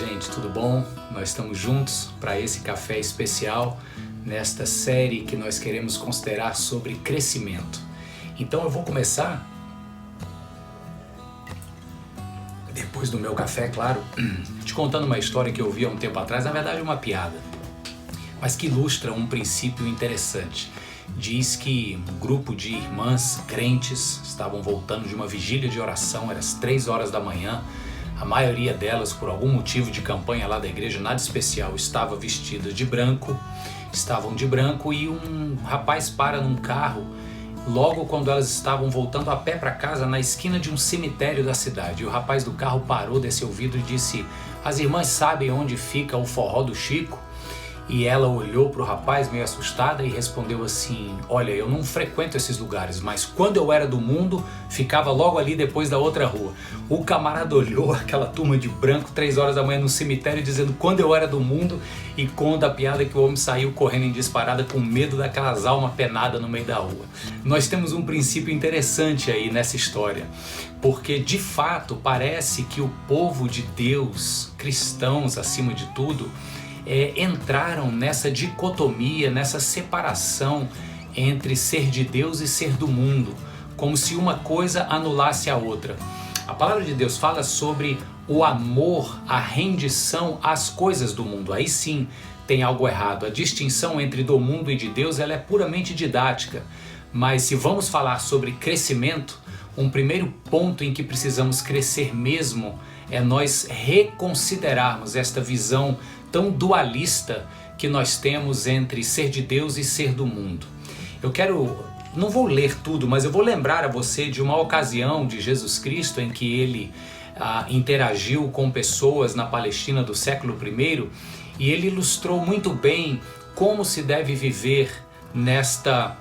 gente, tudo bom? Nós estamos juntos para esse café especial nesta série que nós queremos considerar sobre crescimento. Então eu vou começar, depois do meu café, claro, te contando uma história que eu vi há um tempo atrás, na verdade uma piada, mas que ilustra um princípio interessante. Diz que um grupo de irmãs crentes estavam voltando de uma vigília de oração, eram as 3 horas da manhã. A maioria delas, por algum motivo de campanha lá da igreja, nada especial, estava vestida de branco, estavam de branco, e um rapaz para num carro logo quando elas estavam voltando a pé para casa na esquina de um cemitério da cidade. E o rapaz do carro parou desse ouvido e disse: "As irmãs sabem onde fica o forró do Chico?" E ela olhou para o rapaz meio assustada e respondeu assim: "Olha, eu não frequento esses lugares, mas quando eu era do mundo, ficava logo ali depois da outra rua." O camarada olhou aquela turma de branco 3 horas da manhã no cemitério dizendo "quando eu era do mundo", e conta a piada que o homem saiu correndo em disparada com medo daquelas almas penadas no meio da rua. Nós temos um princípio interessante aí nessa história, porque de fato parece que o povo de Deus, cristãos acima de tudo, entraram nessa dicotomia, nessa separação entre ser de Deus e ser do mundo, como se uma coisa anulasse a outra. A palavra de Deus fala sobre o amor, a rendição às coisas do mundo. Aí sim tem algo errado. A distinção entre do mundo e de Deus, ela é puramente didática. Mas se vamos falar sobre crescimento, um primeiro ponto em que precisamos crescer mesmo é nós reconsiderarmos esta visão tão dualista que nós temos entre ser de Deus e ser do mundo. Não vou ler tudo, mas eu vou lembrar a você de uma ocasião de Jesus Cristo em que ele interagiu com pessoas na Palestina do século I, e ele ilustrou muito bem como se deve viver nesta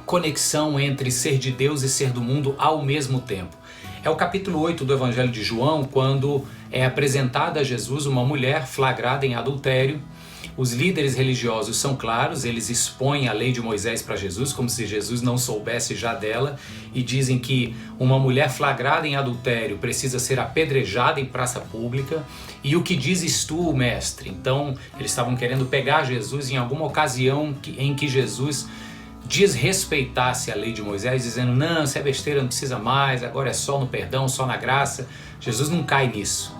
conexão entre ser de Deus e ser do mundo ao mesmo tempo. É o capítulo 8 do Evangelho de João, quando é apresentada a Jesus uma mulher flagrada em adultério. Os líderes religiosos são claros, eles expõem a lei de Moisés para Jesus, como se Jesus não soubesse já dela, e dizem que uma mulher flagrada em adultério precisa ser apedrejada em praça pública. E o que dizes tu, mestre? Então, eles estavam querendo pegar Jesus em alguma ocasião em que Jesus desrespeitasse a lei de Moisés, dizendo: "Não, isso é besteira, não precisa mais, agora é só no perdão, só na graça." Jesus não cai nisso.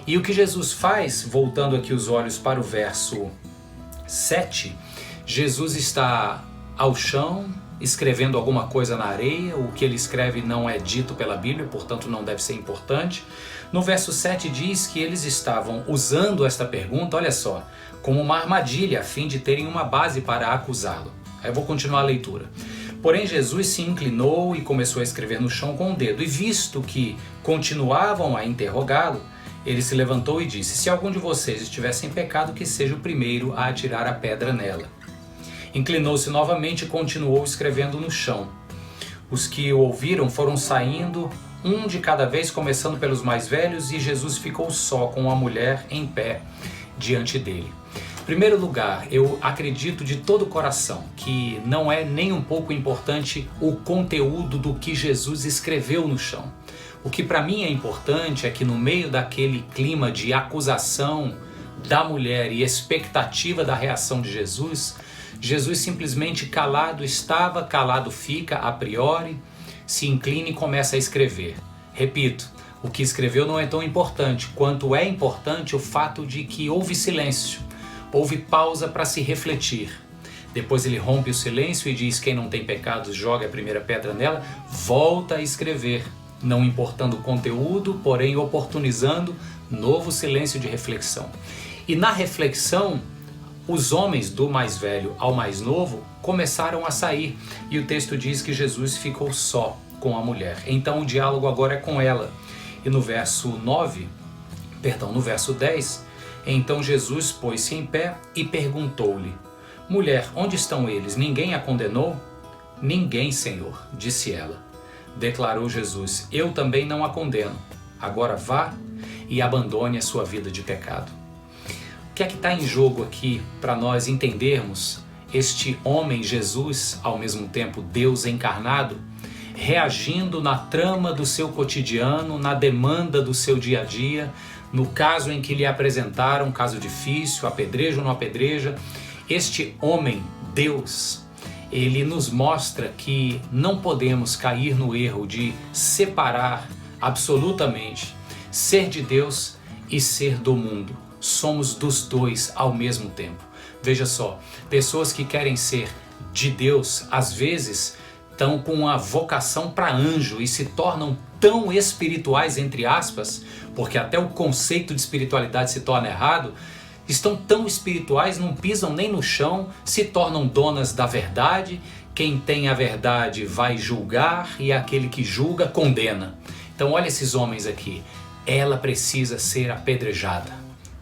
E o que Jesus faz, voltando aqui os olhos para o verso 7, Jesus está ao chão, escrevendo alguma coisa na areia. O que ele escreve não é dito pela Bíblia, portanto não deve ser importante. No verso 7 diz que eles estavam usando esta pergunta, olha só, como uma armadilha, a fim de terem uma base para acusá-lo. Aí eu vou continuar a leitura. Porém Jesus se inclinou e começou a escrever no chão com o dedo, e visto que continuavam a interrogá-lo, ele se levantou e disse: "Se algum de vocês estiver sem pecado, que seja o primeiro a atirar a pedra nela." Inclinou-se novamente e continuou escrevendo no chão. Os que o ouviram foram saindo, um de cada vez, começando pelos mais velhos, e Jesus ficou só com a mulher em pé diante dele. Em primeiro lugar, eu acredito de todo o coração que não é nem um pouco importante o conteúdo do que Jesus escreveu no chão. O que para mim é importante é que no meio daquele clima de acusação da mulher e expectativa da reação de Jesus, Jesus simplesmente calado estava, calado fica a priori, se inclina e começa a escrever. Repito, o que escreveu não é tão importante quanto é importante o fato de que houve silêncio. Houve pausa para se refletir. Depois ele rompe o silêncio e diz: "Quem não tem pecados, joga a primeira pedra nela." Volta a escrever, não importando o conteúdo, porém oportunizando novo silêncio de reflexão. E na reflexão, os homens do mais velho ao mais novo começaram a sair. E o texto diz que Jesus ficou só com a mulher. Então o diálogo agora é com ela. E no verso 10, então Jesus pôs-se em pé e perguntou-lhe: "Mulher, onde estão eles? Ninguém a condenou?" "Ninguém, Senhor," disse ela. Declarou Jesus: "Eu também não a condeno. Agora vá e abandone a sua vida de pecado." O que é que está em jogo aqui para nós entendermos este homem Jesus, ao mesmo tempo Deus encarnado, reagindo na trama do seu cotidiano, na demanda do seu dia a dia, no caso em que lhe apresentaram, um caso difícil, apedreja ou não apedreja, este homem, Deus, ele nos mostra que não podemos cair no erro de separar absolutamente ser de Deus e ser do mundo. Somos dos dois ao mesmo tempo. Veja só, pessoas que querem ser de Deus, às vezes estão com uma vocação para anjo e se tornam tão espirituais, entre aspas, porque até o conceito de espiritualidade se torna errado, estão tão espirituais, não pisam nem no chão, se tornam donas da verdade, quem tem a verdade vai julgar e aquele que julga condena. Então olha esses homens aqui, ela precisa ser apedrejada.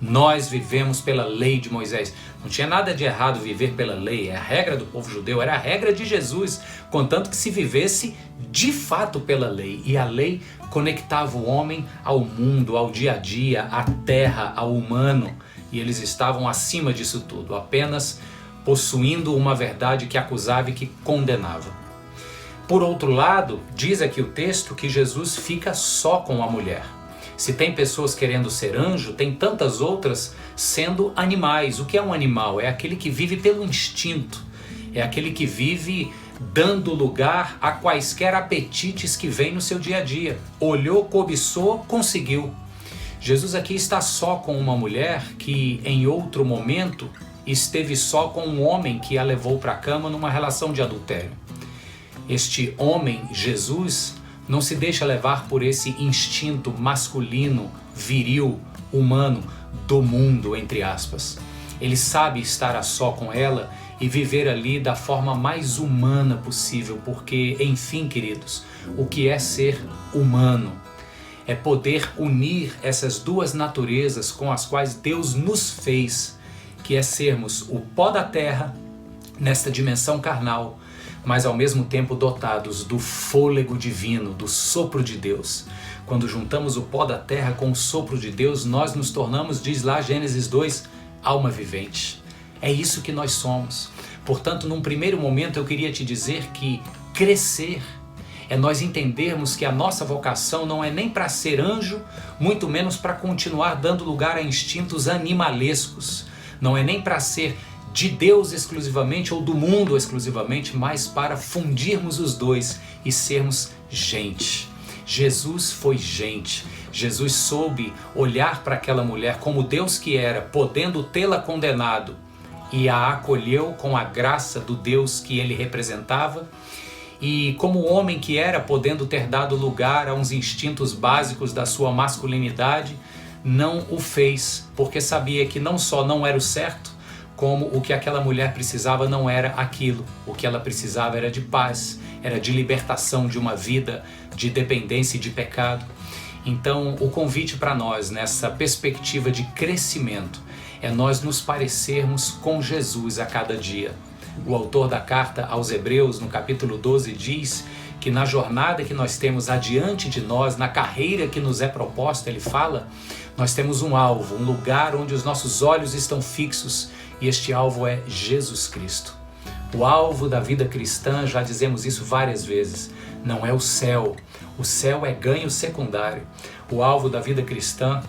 Nós vivemos pela lei de Moisés. Não tinha nada de errado viver pela lei, é a regra do povo judeu, era a regra de Jesus, contanto que se vivesse de fato pela lei. E a lei conectava o homem ao mundo, ao dia a dia, à terra, ao humano. E eles estavam acima disso tudo, apenas possuindo uma verdade que acusava e que condenava. Por outro lado, diz aqui o texto que Jesus fica só com a mulher. Se tem pessoas querendo ser anjo, tem tantas outras sendo animais. O que é um animal? É aquele que vive pelo instinto. É aquele que vive dando lugar a quaisquer apetites que vêm no seu dia a dia. Olhou, cobiçou, conseguiu. Jesus aqui está só com uma mulher que em outro momento esteve só com um homem que a levou para a cama numa relação de adultério. Este homem, Jesus, não se deixa levar por esse instinto masculino, viril, humano, do mundo, entre aspas. Ele sabe estar a só com ela e viver ali da forma mais humana possível, porque, enfim, queridos, o que é ser humano? É poder unir essas duas naturezas com as quais Deus nos fez, que é sermos o pó da terra, nesta dimensão carnal, mas ao mesmo tempo dotados do fôlego divino, do sopro de Deus. Quando juntamos o pó da terra com o sopro de Deus, nós nos tornamos, diz lá Gênesis 2, alma vivente. É isso que nós somos. Portanto, num primeiro momento eu queria te dizer que crescer é nós entendermos que a nossa vocação não é nem para ser anjo, muito menos para continuar dando lugar a instintos animalescos. Não é nem para ser de Deus exclusivamente ou do mundo exclusivamente, mas para fundirmos os dois e sermos gente. Jesus foi gente. Jesus soube olhar para aquela mulher como Deus que era, podendo tê-la condenado, e a acolheu com a graça do Deus que ele representava, e como homem que era, podendo ter dado lugar a uns instintos básicos da sua masculinidade, não o fez, porque sabia que não só não era o certo, como o que aquela mulher precisava não era aquilo. O que ela precisava era de paz, era de libertação de uma vida de dependência e de pecado. Então, o convite para nós, nessa perspectiva de crescimento, é nós nos parecermos com Jesus a cada dia. O autor da carta aos Hebreus, no capítulo 12, diz que na jornada que nós temos adiante de nós, na carreira que nos é proposta, ele fala, nós temos um alvo, um lugar onde os nossos olhos estão fixos, e este alvo é Jesus Cristo. O alvo da vida cristã, já dizemos isso várias vezes, não é o céu é ganho secundário. O alvo da vida cristã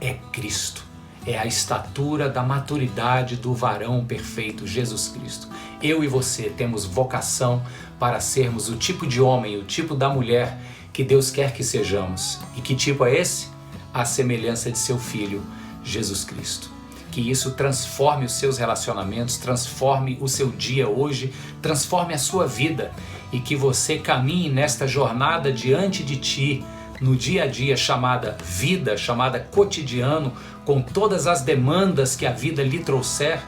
é Cristo, é a estatura da maturidade do varão perfeito, Jesus Cristo. Eu e você temos vocação para sermos o tipo de homem, o tipo da mulher que Deus quer que sejamos. E que tipo é esse? A semelhança de seu Filho, Jesus Cristo. Que isso transforme os seus relacionamentos, transforme o seu dia hoje, transforme a sua vida e que você caminhe nesta jornada diante de ti, no dia a dia, chamada vida, chamada cotidiano, com todas as demandas que a vida lhe trouxer,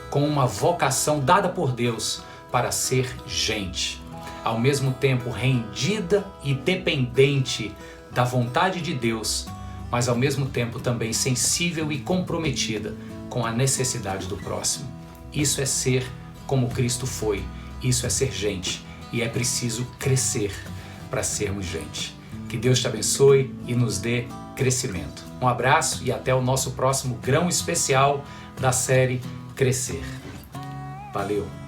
com uma vocação dada por Deus para ser gente, ao mesmo tempo rendida e dependente da vontade de Deus, mas ao mesmo tempo também sensível e comprometida com a necessidade do próximo. Isso é ser como Cristo foi, isso é ser gente, e é preciso crescer para sermos gente. Que Deus te abençoe e nos dê crescimento. Um abraço e até o nosso próximo grão especial da série Crescer. Valeu!